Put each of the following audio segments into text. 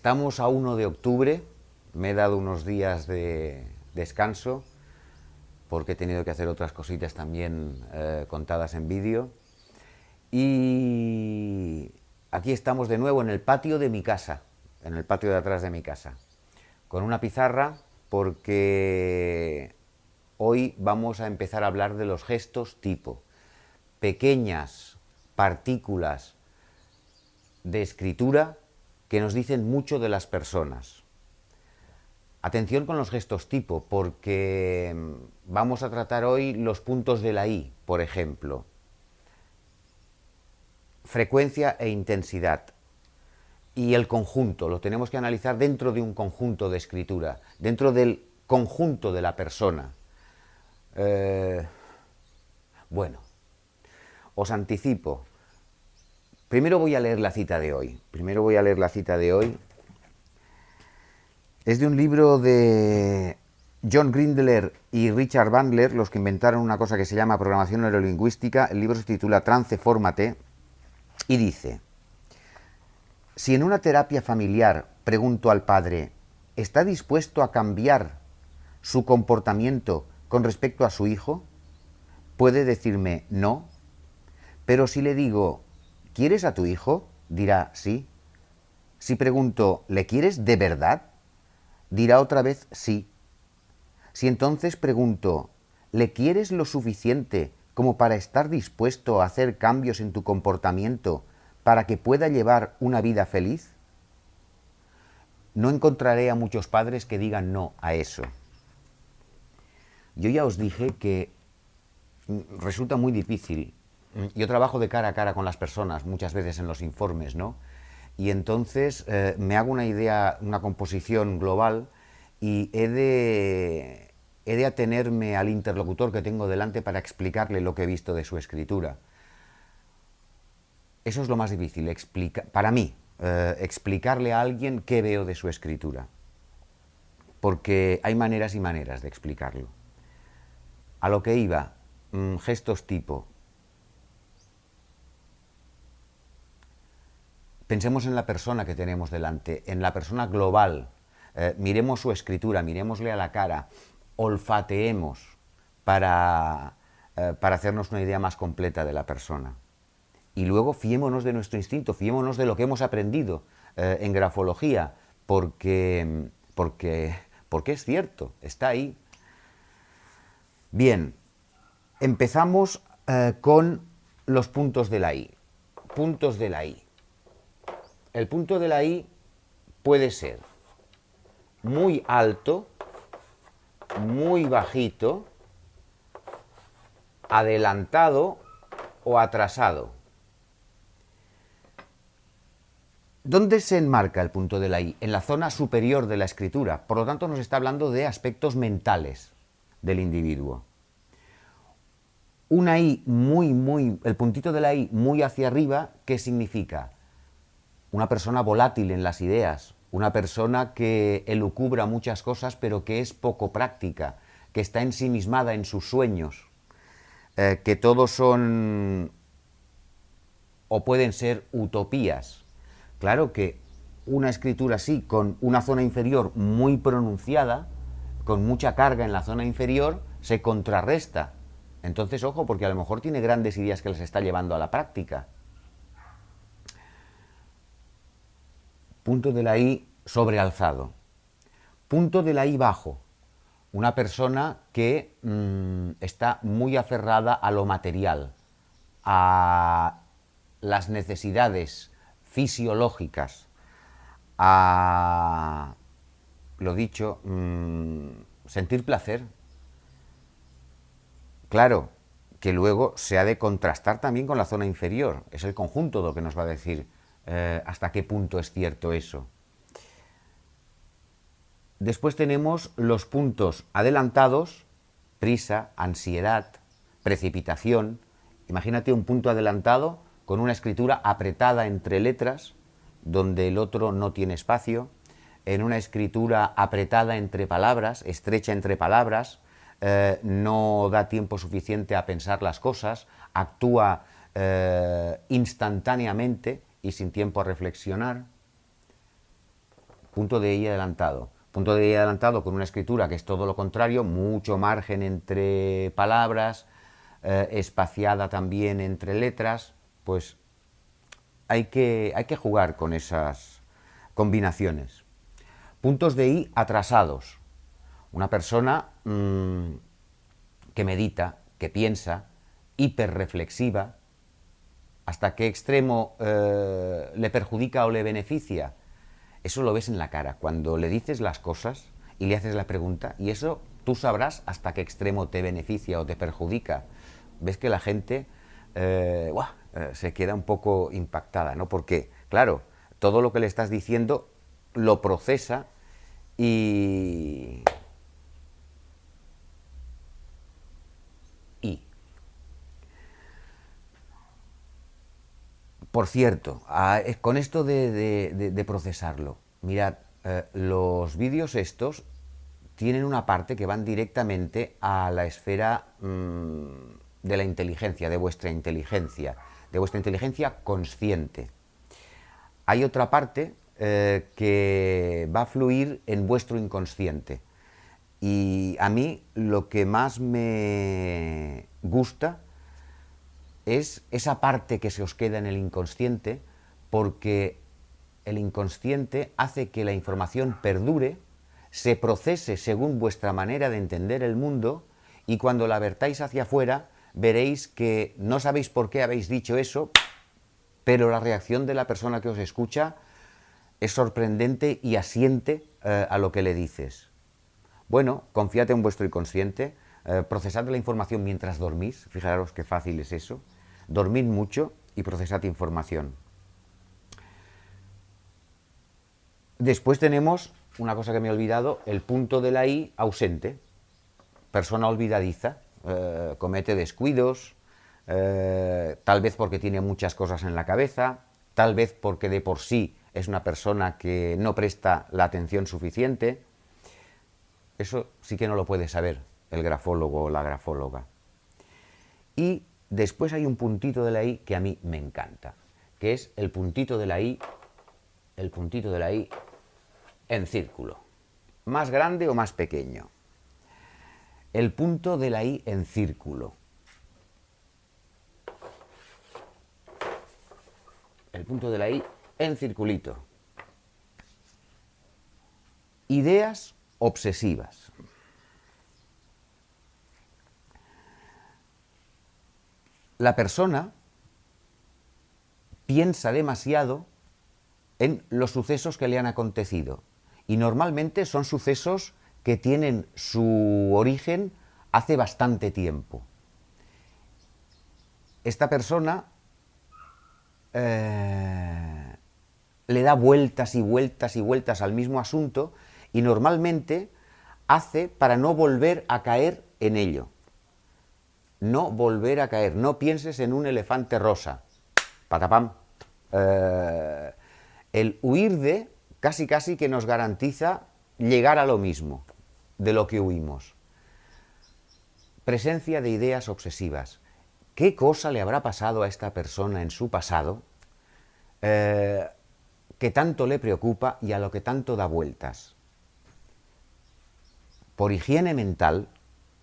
Estamos a 1 de octubre, me he dado unos días de descanso porque he tenido que hacer otras cositas también contadas en vídeo. Y aquí estamos de nuevo en el patio de mi casa, en el patio de atrás de mi casa, con una pizarra porque hoy vamos a empezar a hablar de los gestos tipo, pequeñas partículas de escritura que nos dicen mucho de las personas. Atención con los gestos tipo, porque vamos a tratar hoy los puntos de la I, por ejemplo. Frecuencia e intensidad. Y el conjunto, lo tenemos que analizar dentro de un conjunto de escritura, dentro del conjunto de la persona. Bueno, os anticipo. Primero voy a leer la cita de hoy. Es de un libro de John Grindler y Richard Bandler, los que inventaron una cosa que se llama programación neurolingüística. El libro se titula Transfórmate y dice: si en una terapia familiar pregunto al padre, ¿está dispuesto a cambiar su comportamiento con respecto a su hijo? Puede decirme no, pero si le digo, ¿quieres a tu hijo? Dirá sí. Si pregunto, ¿le quieres de verdad? Dirá otra vez sí. Si entonces pregunto, ¿le quieres lo suficiente como para estar dispuesto a hacer cambios en tu comportamiento para que pueda llevar una vida feliz? No encontraré a muchos padres que digan no a eso. Yo ya os dije que resulta muy difícil. Yo trabajo de cara a cara con las personas muchas veces en los informes, ¿no? Y entonces me hago una idea, una composición global y he de atenerme al interlocutor que tengo delante para explicarle lo que he visto de su escritura. Eso es lo más difícil, para mí, explicarle a alguien qué veo de su escritura. Porque hay maneras y maneras de explicarlo. A lo que iba, gestos tipo. Pensemos en la persona que tenemos delante, en la persona global. Miremos su escritura, miremosle a la cara, olfateemos para hacernos una idea más completa de la persona. Y luego fiémonos de nuestro instinto, fiémonos de lo que hemos aprendido en grafología, porque es cierto, está ahí. Bien, empezamos con los puntos de la I. Puntos de la I. El punto de la I puede ser muy alto, muy bajito, adelantado o atrasado. ¿Dónde se enmarca el punto de la I? En la zona superior de la escritura. Por lo tanto, nos está hablando de aspectos mentales del individuo. Una I el puntito de la I muy hacia arriba, ¿qué significa? Una persona volátil en las ideas, una persona que elucubra muchas cosas pero que es poco práctica, que está ensimismada en sus sueños, que todos son o pueden ser utopías. Claro que una escritura así, con una zona inferior muy pronunciada, con mucha carga en la zona inferior, se contrarresta. Entonces, ojo, porque a lo mejor tiene grandes ideas que les está llevando a la práctica. Punto de la I sobrealzado. Punto de la I bajo. Una persona que está muy aferrada a lo material, a las necesidades fisiológicas, a, lo dicho, sentir placer. Claro, que luego se ha de contrastar también con la zona inferior. Es el conjunto lo que nos va a decir hasta qué punto es cierto eso. Después tenemos los puntos adelantados, prisa, ansiedad, precipitación. Imagínate un punto adelantado con una escritura apretada entre letras, donde el otro no tiene espacio, en una escritura apretada entre palabras, estrecha entre palabras, no da tiempo suficiente a pensar las cosas, actúa instantáneamente y sin tiempo a reflexionar. punto de I adelantado. Punto de I adelantado con una escritura que es todo lo contrario, mucho margen entre palabras, espaciada también entre letras, pues hay que jugar con esas combinaciones. Puntos de I atrasados. Una persona que medita, que piensa, hiperreflexiva. ¿Hasta qué extremo le perjudica o le beneficia? Eso lo ves en la cara, cuando le dices las cosas y le haces la pregunta, y eso tú sabrás hasta qué extremo te beneficia o te perjudica. Ves que la gente se queda un poco impactada, ¿no? Porque, claro, todo lo que le estás diciendo lo procesa y... Por cierto, con esto de procesarlo, mirad, los vídeos estos tienen una parte que van directamente a la esfera de la inteligencia, de vuestra inteligencia consciente. Hay otra parte que va a fluir en vuestro inconsciente. Y a mí lo que más me gusta es esa parte que se os queda en el inconsciente, porque el inconsciente hace que la información perdure, se procese según vuestra manera de entender el mundo, y cuando la vertáis hacia afuera, veréis que no sabéis por qué habéis dicho eso, pero la reacción de la persona que os escucha es sorprendente y asiente a lo que le dices. Bueno, confiad en vuestro inconsciente, procesad la información mientras dormís, fijaros qué fácil es eso. Dormid mucho y procesad información. Después tenemos, una cosa que me he olvidado, el punto de la I ausente. Persona olvidadiza, comete descuidos, tal vez porque tiene muchas cosas en la cabeza, tal vez porque de por sí es una persona que no presta la atención suficiente. Eso sí que no lo puede saber el grafólogo o la grafóloga. Y después hay un puntito de la I que a mí me encanta, que es el puntito de la I en círculo. ¿Más grande o más pequeño? El punto de la I en círculo. El punto de la I en circulito. Ideas obsesivas. La persona piensa demasiado en los sucesos que le han acontecido, y normalmente son sucesos que tienen su origen hace bastante tiempo. Esta persona le da vueltas y vueltas y vueltas al mismo asunto, y normalmente hace para no volver a caer en ello. No volver a caer. No pienses en un elefante rosa. Patapam. El huir de casi que nos garantiza llegar a lo mismo de lo que huimos. Presencia de ideas obsesivas. ¿Qué cosa le habrá pasado a esta persona en su pasado que tanto le preocupa y a lo que tanto da vueltas? Por higiene mental,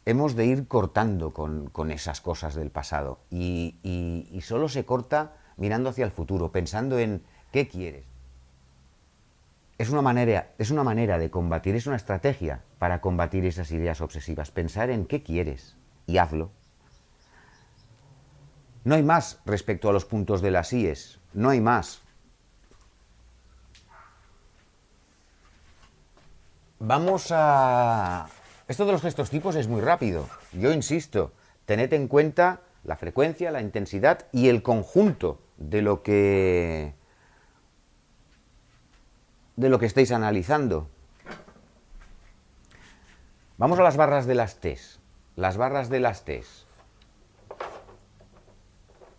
hemos de ir cortando con esas cosas del pasado, y solo se corta mirando hacia el futuro, pensando en qué quieres. Es una manera de combatir, es una estrategia para combatir esas ideas obsesivas, pensar en qué quieres y hazlo. No hay más respecto a los puntos de las IES, no hay más. Vamos a... Esto de los gestos tipos es muy rápido. Yo insisto, tened en cuenta la frecuencia, la intensidad y el conjunto de lo que estáis analizando. Vamos a las barras de las T's. Las barras de las T's.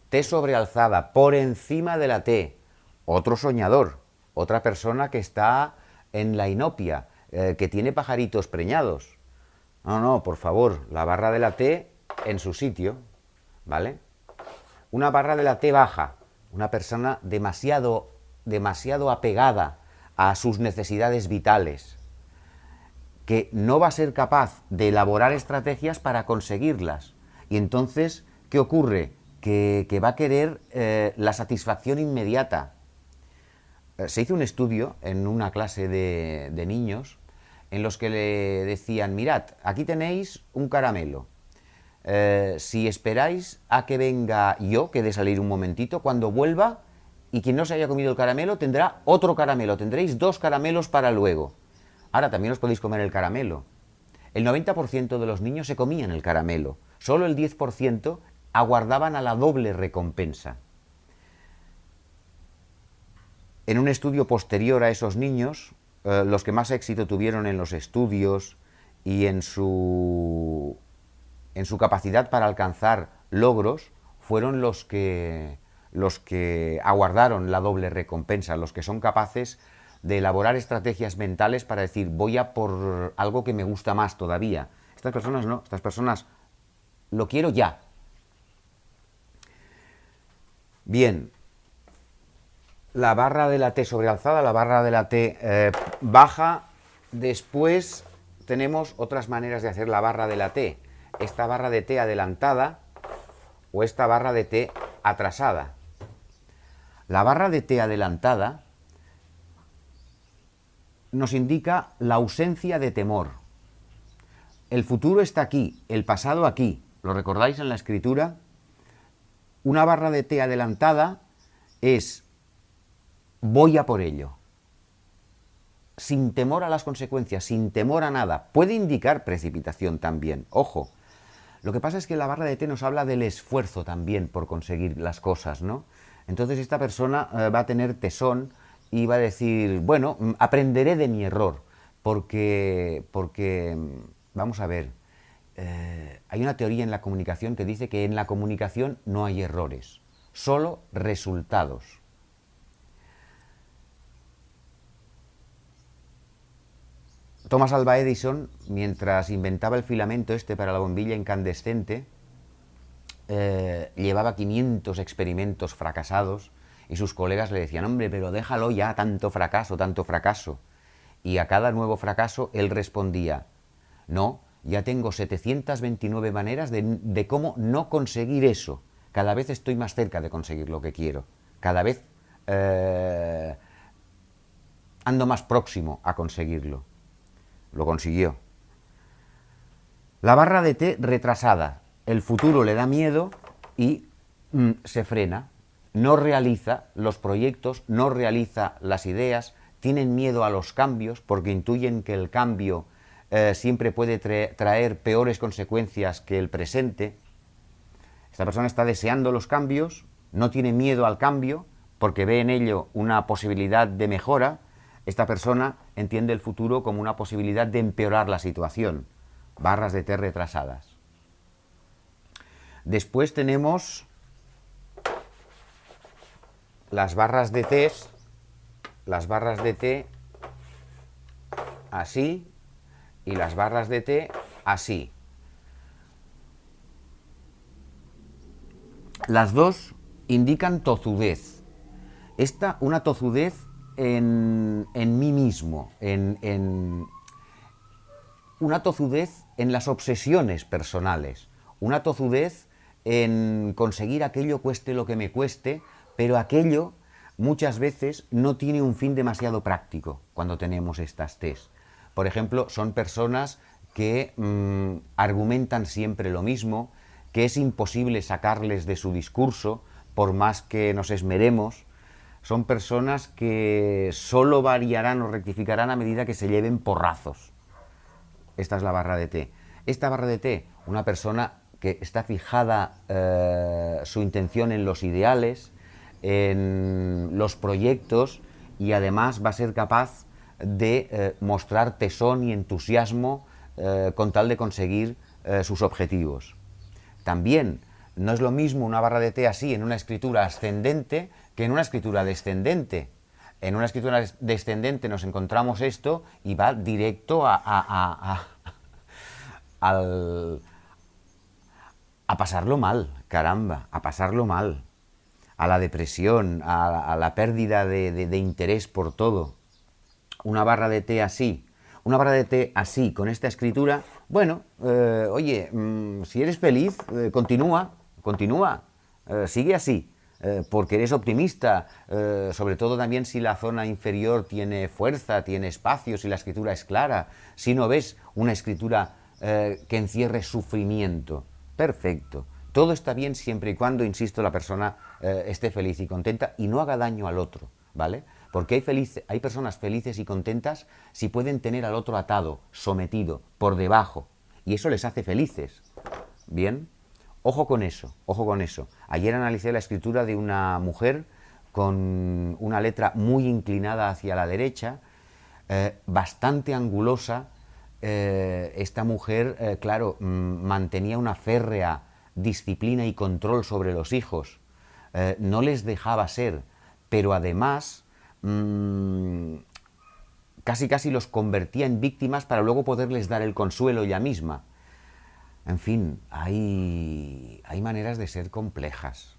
T sobrealzada, por encima de la T. Otro soñador, otra persona que está en la inopia, que tiene pajaritos preñados. No, por favor, la barra de la T en su sitio, ¿vale? Una barra de la T baja, una persona demasiado apegada a sus necesidades vitales, que no va a ser capaz de elaborar estrategias para conseguirlas. Y entonces, ¿qué ocurre? Que va a querer la satisfacción inmediata. Se hizo un estudio en una clase de niños en los que le decían, mirad, aquí tenéis un caramelo. Si esperáis a que venga yo, que he de salir un momentito, cuando vuelva, y quien no se haya comido el caramelo tendrá otro caramelo, tendréis 2 caramelos para luego. Ahora también os podéis comer el caramelo. El 90% de los niños se comían el caramelo, solo el 10% aguardaban a la doble recompensa. En un estudio posterior a esos niños, los que más éxito tuvieron en los estudios y en su capacidad para alcanzar logros fueron los que aguardaron la doble recompensa, los que son capaces de elaborar estrategias mentales para decir, voy a por algo que me gusta más todavía. Estas personas no, estas personas lo quiero ya. Bien, la barra de la T sobrealzada, la barra de la T baja. Después tenemos otras maneras de hacer la barra de la T. Esta barra de T adelantada o esta barra de T atrasada. La barra de T adelantada nos indica la ausencia de temor. El futuro está aquí, el pasado aquí. ¿Lo recordáis en la escritura? Una barra de T adelantada es voy a por ello. Sin temor a las consecuencias, sin temor a nada. Puede indicar precipitación también, ojo. Lo que pasa es que la barra de T nos habla del esfuerzo también por conseguir las cosas, ¿no? Entonces esta persona va a tener tesón y va a decir, bueno, aprenderé de mi error, porque vamos a ver, hay una teoría en la comunicación que dice que en la comunicación no hay errores, solo resultados. Thomas Alva Edison, mientras inventaba el filamento este para la bombilla incandescente, llevaba 500 experimentos fracasados y sus colegas le decían, hombre, pero déjalo ya, tanto fracaso, tanto fracaso. Y a cada nuevo fracaso él respondía, no, ya tengo 729 maneras de cómo no conseguir eso. Cada vez estoy más cerca de conseguir lo que quiero. Cada vez ando más próximo a conseguirlo. Lo consiguió. La barra de T retrasada. El futuro le da miedo y se frena. No realiza los proyectos, no realiza las ideas, tienen miedo a los cambios porque intuyen que el cambio siempre puede traer peores consecuencias que el presente. Esta persona está deseando los cambios, no tiene miedo al cambio porque ve en ello una posibilidad de mejora. Esta persona entiende el futuro como una posibilidad de empeorar la situación. Barras de T retrasadas. Después tenemos las barras de T así y las barras de T así. Las dos indican tozudez. Una tozudez en mí mismo, una tozudez en las obsesiones personales, una tozudez en conseguir aquello cueste lo que me cueste, pero aquello muchas veces no tiene un fin demasiado práctico cuando tenemos estas T's. Por ejemplo, son personas que argumentan siempre lo mismo, que es imposible sacarles de su discurso por más que nos esmeremos. Son personas que solo variarán o rectificarán a medida que se lleven porrazos. Esta es la barra de T. Esta barra de T, una persona que está fijada su intención en los ideales, en los proyectos y además va a ser capaz de mostrar tesón y entusiasmo con tal de conseguir sus objetivos. También no es lo mismo una barra de T así en una escritura ascendente que en una escritura descendente. En una escritura descendente nos encontramos esto y va directo a pasarlo mal, caramba, a pasarlo mal, a la depresión, a la pérdida de interés por todo. una barra de té así, una barra de té así, con esta escritura, bueno, oye, si eres feliz, continúa, sigue así, porque eres optimista, sobre todo también si la zona inferior tiene fuerza, tiene espacio, si la escritura es clara, si no ves una escritura que encierre sufrimiento. Perfecto. Todo está bien siempre y cuando, insisto, la persona esté feliz y contenta y no haga daño al otro, ¿vale? Porque hay personas felices y contentas si pueden tener al otro atado, sometido, por debajo, y eso les hace felices. ¿Bien? Ojo con eso, ojo con eso. Ayer analicé la escritura de una mujer con una letra muy inclinada hacia la derecha, bastante angulosa. Esta mujer, claro, mantenía una férrea disciplina y control sobre los hijos. No les dejaba ser, pero además casi los convertía en víctimas para luego poderles dar el consuelo ella misma. En fin, hay maneras de ser complejas.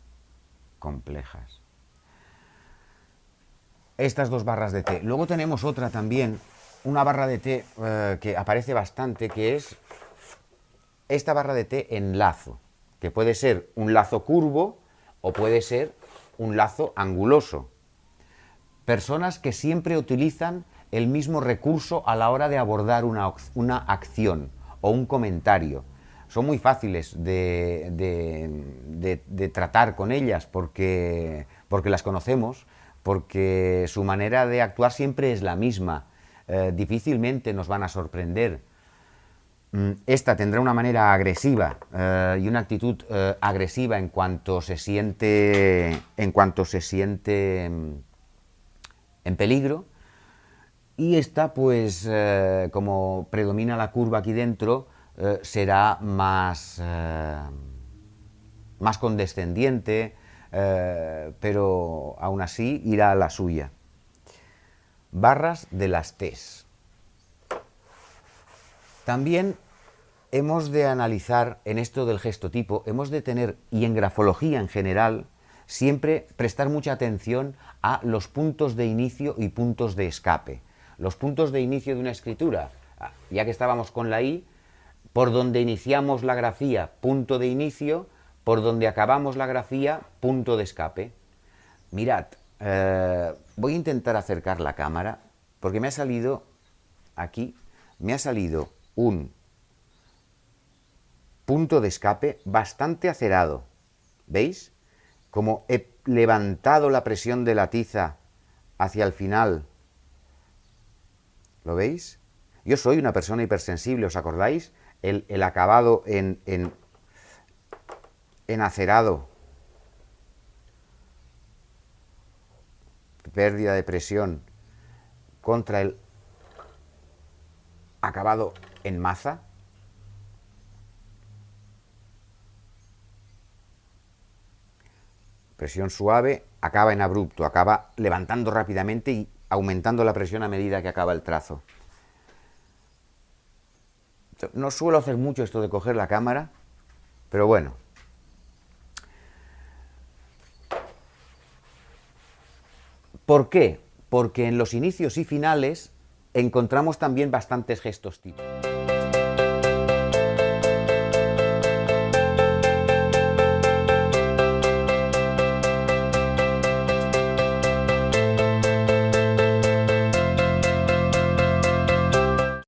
Estas dos barras de té. Luego tenemos otra también, una barra de té que aparece bastante, que es esta barra de té en lazo, que puede ser un lazo curvo o puede ser un lazo anguloso. Personas que siempre utilizan el mismo recurso a la hora de abordar una acción o un comentario. Son muy fáciles de tratar con ellas porque las conocemos, porque su manera de actuar siempre es la misma. Difícilmente nos van a sorprender. Esta tendrá una manera agresiva y una actitud agresiva en cuanto se siente en peligro, y esta, pues, como predomina la curva aquí dentro, será más condescendiente, pero aún así irá a la suya. Barras de las T's. También hemos de analizar en esto del gestotipo, hemos de tener, y en grafología en general, siempre prestar mucha atención a los puntos de inicio y puntos de escape. Los puntos de inicio de una escritura, ya que estábamos con la I, por donde iniciamos la grafía, punto de inicio, por donde acabamos la grafía, punto de escape. Mirad, voy a intentar acercar la cámara, porque me ha salido, aquí, me ha salido un punto de escape bastante acerado. ¿Veis? Como he levantado la presión de la tiza hacia el final. ¿Lo veis? Yo soy una persona hipersensible, ¿os acordáis? El acabado en acerado, pérdida de presión, contra el acabado en maza. Presión suave, acaba en abrupto, acaba levantando rápidamente y aumentando la presión a medida que acaba el trazo. No suelo hacer mucho esto de coger la cámara, pero bueno. ¿Por qué? Porque en los inicios y finales encontramos también bastantes gestos tipo.